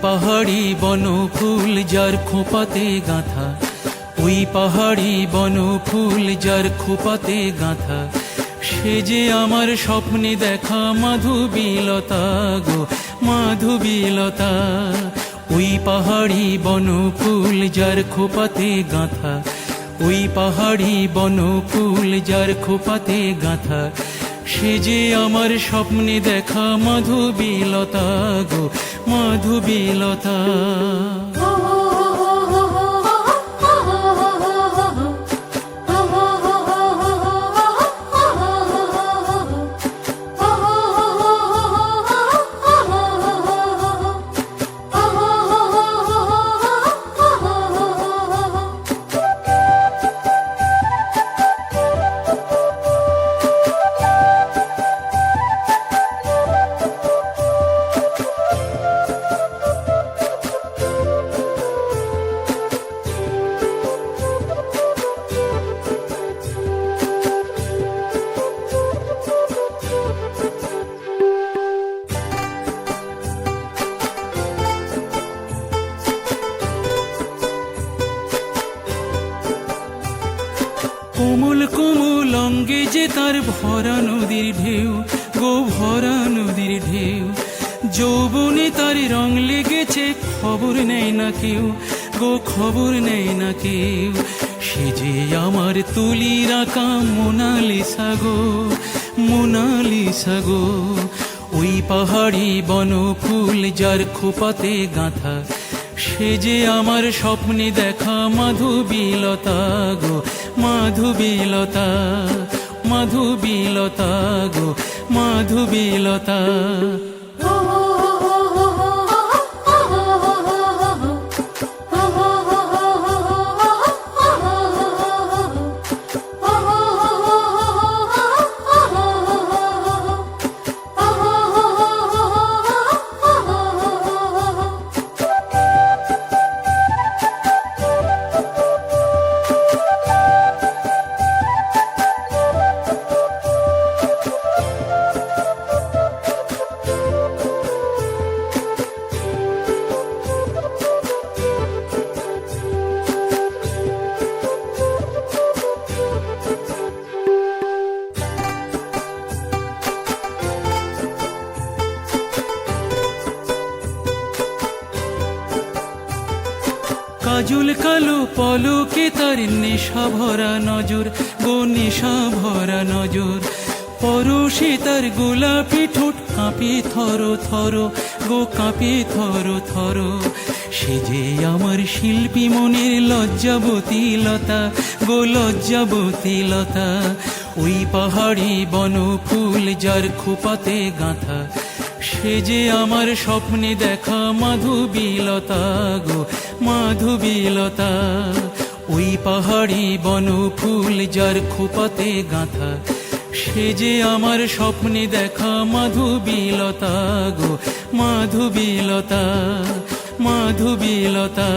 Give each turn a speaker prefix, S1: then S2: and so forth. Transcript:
S1: পাহাড়ি বনফুল যার খোপাতে গাঁথা, ওই পাহাড়ি বনফুল যার খোপাতে গাঁথা, সে যে আমার স্বপ্নে দেখা মাধবীলতা গো মাধবীলতা। ওই পাহাড়ি বনফুল যার খোপাতে গাঁথা, ওই পাহাড়ি বনফুল যার খোপাতে গাঁথা, সে যে আমার স্বপ্নে দেখা মাধবীলতা গো মাধবীলতা। কোমল কোমল অঙ্গে যে তার ভরা নদীর ঢেউ গো ভরা নদীর ঢেউ, যৌবনে তার রং লেগেছে খবর নেয় না কেউ গো খবর নেয় না কেউ। সে যে আমার তুলির আঁকা মোনালিসা গো মোনালিসা গো। ওই পাহাড়ি বনফুল যার খোপাতে গাঁথা, সে যে আমার স্বপ্নে দেখা মাধবীলতা গো মাধবীলতা মাধবীলতা গো মাধবীলতা। কাজল কালো পলকে তার নেশা ভরা নজর গো নেশা ভরা নজর, পরশে তার গোলাপি ঠোঁট কাঁপে থর থর গো কাঁপে থর থর। সে যে আমার শিল্পী মনের লজ্জাবতী লতা গো লজ্জাবতী লতা। ওই পাহাড়ি বনফুল যার খোপাতে গাঁথা, সে যে আমার স্বপ্নে দেখা মাধবীলতা গো মাধবীলতা। ওই পাহাড়ি বনফুল যার খোপাতে গাঁথা, সে যে আমার স্বপ্নে দেখা মাধবীলতা গো মাধবীলতা মাধবীলতা।